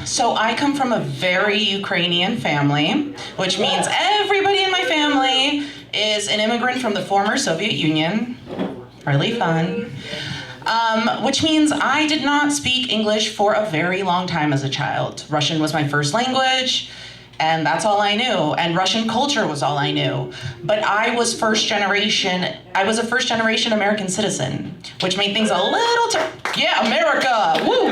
So I come from a very Ukrainian family, which means everybody in my family is an immigrant from the former Soviet Union. Really fun. Which means I did not speak English for a very long time as a child. Russian was my first language, and that's all I knew. And Russian culture was all I knew. But I was a first generation American citizen, which made things a little yeah, America, woo!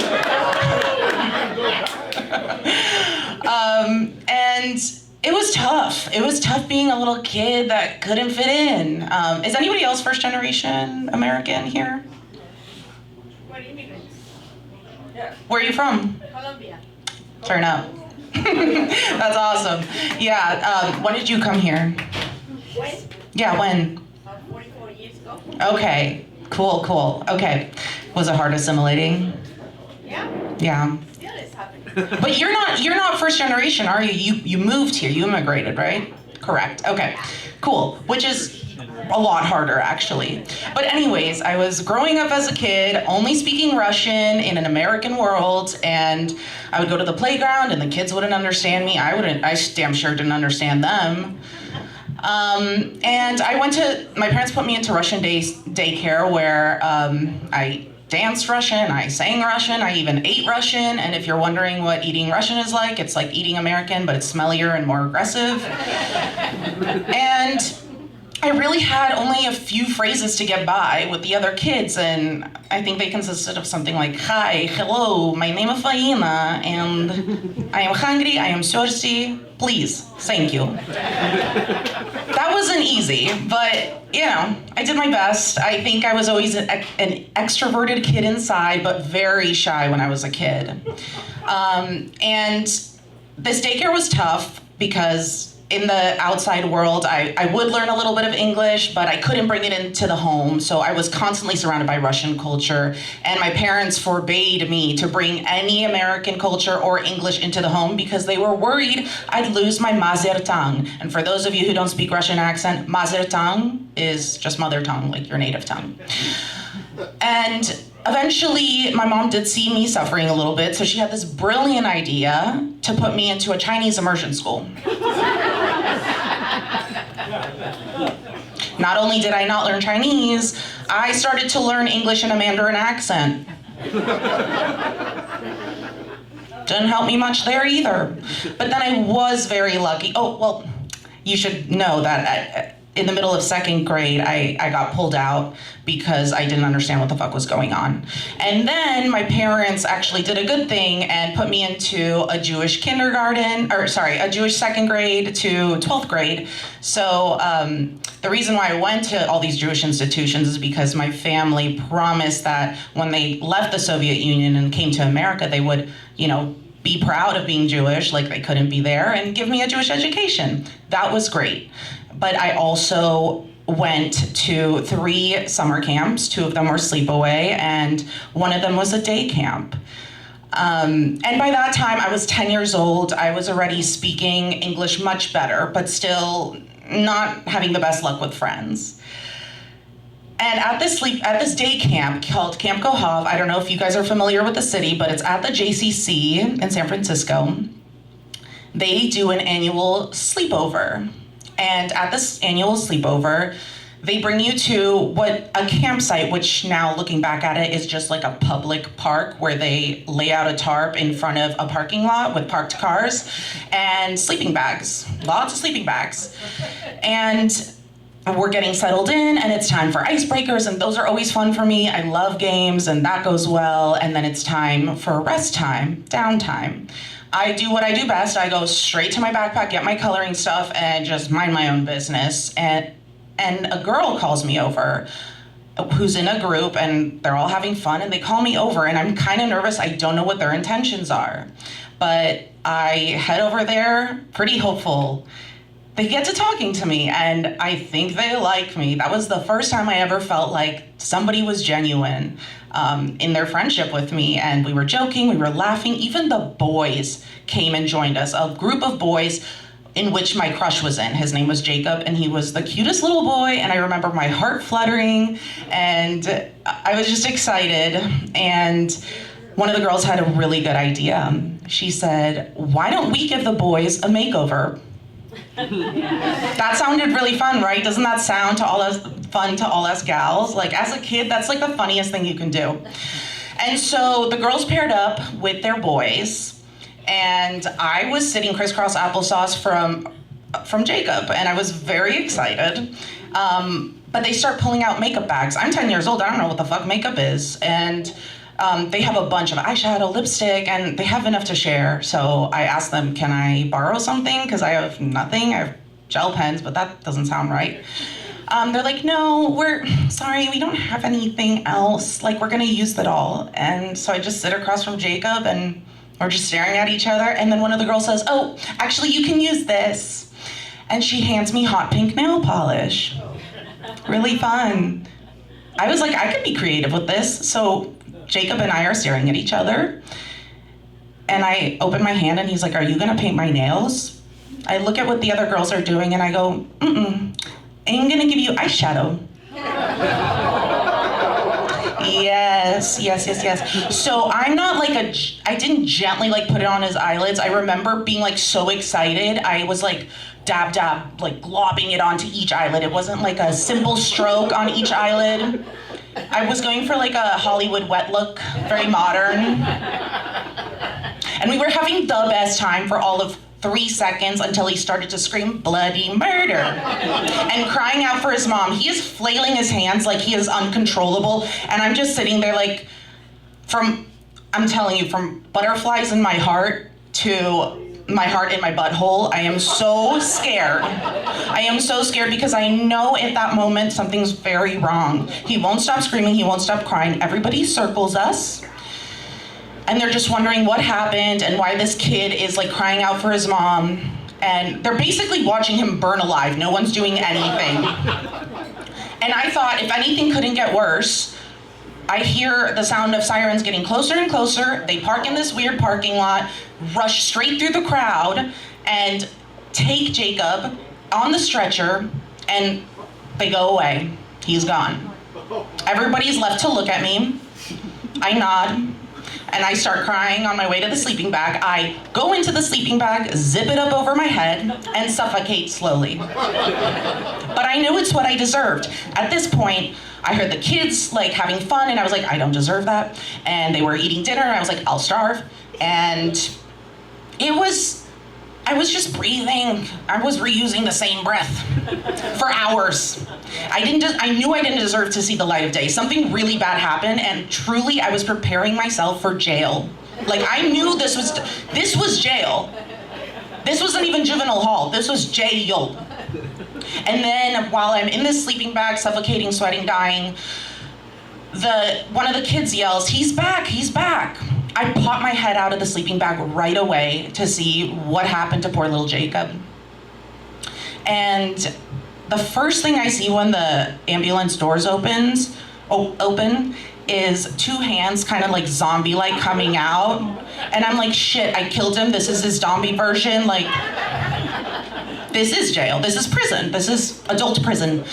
And it was tough. It was tough being a little kid that couldn't fit in. Is anybody else first generation American here? We're immigrants. Where are you from? Colombia. Turn up. That's awesome. Yeah, when did you come here? When? Yeah, when? 44 years ago. Okay, cool. Okay, was it hard assimilating? Yeah. Yeah. Still is happening. But you're not first generation, are you? You moved here, you immigrated, right? Correct, okay, cool, which is a lot harder actually. But anyways, I was growing up as a kid, only speaking Russian in an American world, and I would go to the playground and the kids wouldn't understand me. I damn sure didn't understand them. And my parents put me into Russian daycare where I danced Russian, I sang Russian, I even ate Russian, and if you're wondering what eating Russian is like, it's like eating American, but it's smellier and more aggressive. And I really had only a few phrases to get by with the other kids, and I think they consisted of something like, hi, hello, my name is Faina, and I am hungry, I am thirsty, please, thank you. That wasn't easy, but, I did my best. I think I was always an extroverted kid inside, but very shy when I was a kid. And this daycare was tough because in the outside world, I would learn a little bit of English, but I couldn't bring it into the home, so I was constantly surrounded by Russian culture, and my parents forbade me to bring any American culture or English into the home because they were worried I'd lose my mother tongue. And for those of you who don't speak Russian accent, mother tongue is just mother tongue, like your native tongue. And eventually, my mom did see me suffering a little bit, so she had this brilliant idea to put me into a Chinese immersion school. Not only did I not learn Chinese, I started to learn English in a Mandarin accent. Didn't help me much there either. But then I was very lucky. Oh, well, you should know that in the middle of second grade, I got pulled out because I didn't understand what the fuck was going on. And then my parents actually did a good thing and put me into a Jewish a Jewish second grade to 12th grade. So the reason why I went to all these Jewish institutions is because my family promised that when they left the Soviet Union and came to America, they would, be proud of being Jewish, like they couldn't be there, and give me a Jewish education. That was great. But I also went to 3 summer camps. 2 of them were sleepaway, and one of them was a day camp. And by that time, I was 10 years old. I was already speaking English much better, but still not having the best luck with friends. And at this day camp called Camp Kohav, I don't know if you guys are familiar with the city, but it's at the JCC in San Francisco. They do an annual sleepover. And at this annual sleepover, they bring you to a campsite, which now looking back at it is just like a public park where they lay out a tarp in front of a parking lot with parked cars and sleeping bags, lots of sleeping bags. And we're getting settled in and it's time for icebreakers, and those are always fun for me. I love games and that goes well. And then it's time for rest time, downtime. I do what I do best. I go straight to my backpack, get my coloring stuff, and just mind my own business. And a girl calls me over who's in a group, and they're all having fun, and they call me over, and I'm kind of nervous. I don't know what their intentions are. But I head over there, pretty hopeful. They get to talking to me, and I think they like me. That was the first time I ever felt like somebody was genuine in their friendship with me, and we were joking, we were laughing. Even the boys came and joined us, a group of boys in which my crush was in. His name was Jacob, and he was the cutest little boy, and I remember my heart fluttering, and I was just excited. And one of the girls had a really good idea. She said, why don't we give the boys a makeover? That sounded really fun, right? Doesn't that sound fun to all us gals? Like, as a kid, that's like the funniest thing you can do. And so the girls paired up with their boys, and I was sitting crisscross applesauce from Jacob, and I was very excited. But they start pulling out makeup bags. I'm 10 years old, I don't know what the fuck makeup is. And they have a bunch of eyeshadow, lipstick, and they have enough to share. So I asked them, can I borrow something? Because I have nothing. I have gel pens, but that doesn't sound right. They're like, no, we're sorry, we don't have anything else. Like, we're gonna use that all. And so I just sit across from Jacob and we're just staring at each other. And then one of the girls says, oh, actually you can use this. And she hands me hot pink nail polish. Really fun. I was like, I could be creative with this. So Jacob and I are staring at each other. And I open my hand and he's like, are you gonna paint my nails? I look at what the other girls are doing and I go, I'm gonna give you eyeshadow. Yes. So I'm not like I didn't gently like put it on his eyelids. I remember being like so excited. I was like dab, like globbing it onto each eyelid. It wasn't like a simple stroke on each eyelid. I was going for like a Hollywood wet look, very modern. And we were having the best time for all of 3 seconds until he started to scream bloody murder and crying out for his mom. He is flailing his hands like he is uncontrollable, and I'm just sitting there like, I'm telling you, from butterflies in my heart to my heart in my butthole, I am so scared. I am so scared because I know at that moment something's very wrong. He won't stop screaming, he won't stop crying. Everybody circles us. And they're just wondering what happened and why this kid is like crying out for his mom. And they're basically watching him burn alive. No one's doing anything. And I thought if anything couldn't get worse, I hear the sound of sirens getting closer and closer. They park in this weird parking lot, rush straight through the crowd, and take Jacob on the stretcher, and they go away. He's gone. Everybody's left to look at me. I nod. And I start crying on my way to the sleeping bag. I go into the sleeping bag, zip it up over my head, and suffocate slowly. But I knew it's what I deserved. At this point, I heard the kids like having fun, and I was like, I don't deserve that. And they were eating dinner, and I was like, I'll starve. And I was just breathing. I was reusing the same breath for hours. I knew I didn't deserve to see the light of day. Something really bad happened, and truly I was preparing myself for jail. Like, I knew this was jail. This wasn't even juvenile hall, this was jail. And then while I'm in this sleeping bag, suffocating, sweating, dying, one of the kids yells, he's back. I pop my head out of the sleeping bag right away to see what happened to poor little Jacob. And the first thing I see when the ambulance doors open is 2 hands kind of like zombie-like coming out. And I'm like, shit, I killed him. This is his zombie version. Like, this is jail. This is prison. This is adult prison.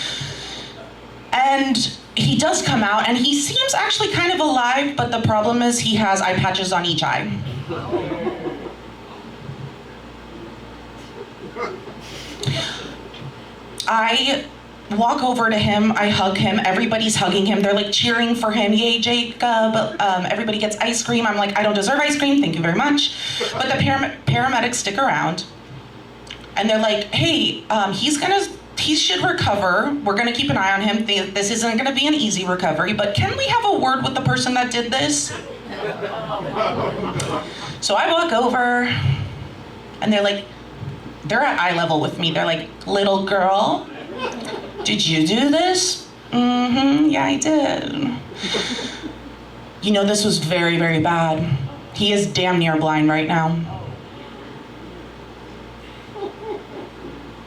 And he does come out, and he seems actually kind of alive, but the problem is he has eye patches on each eye. I walk over to him, I hug him, everybody's hugging him, they're like cheering for him, yay Jacob, everybody gets ice cream. I'm like, I don't deserve ice cream, thank you very much. But the paramedics stick around, and they're like, hey, he should recover. We're gonna keep an eye on him. This isn't gonna be an easy recovery, but can we have a word with the person that did this? So I walk over, and they're at eye level with me. They're like, little girl, did you do this? Yeah, I did. You know, this was very, very bad. He is damn near blind right now.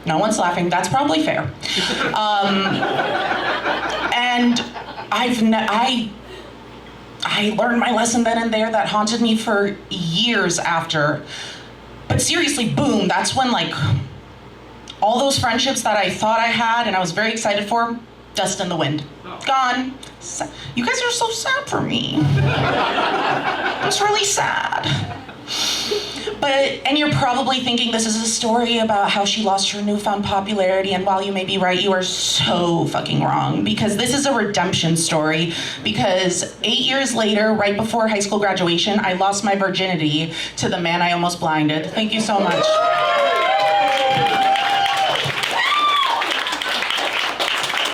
No one's laughing, that's probably fair. And I learned my lesson then and there that haunted me for years after. But seriously, boom, that's when like all those friendships that I thought I had and I was very excited for, Dust in the wind. Gone. You guys are so sad for me. It's really sad. And you're probably thinking this is a story about how she lost her newfound popularity, and while you may be right, you are so fucking wrong, because this is a redemption story, because 8 years later, right before high school graduation, I lost my virginity to the man I almost blinded. Thank you so much.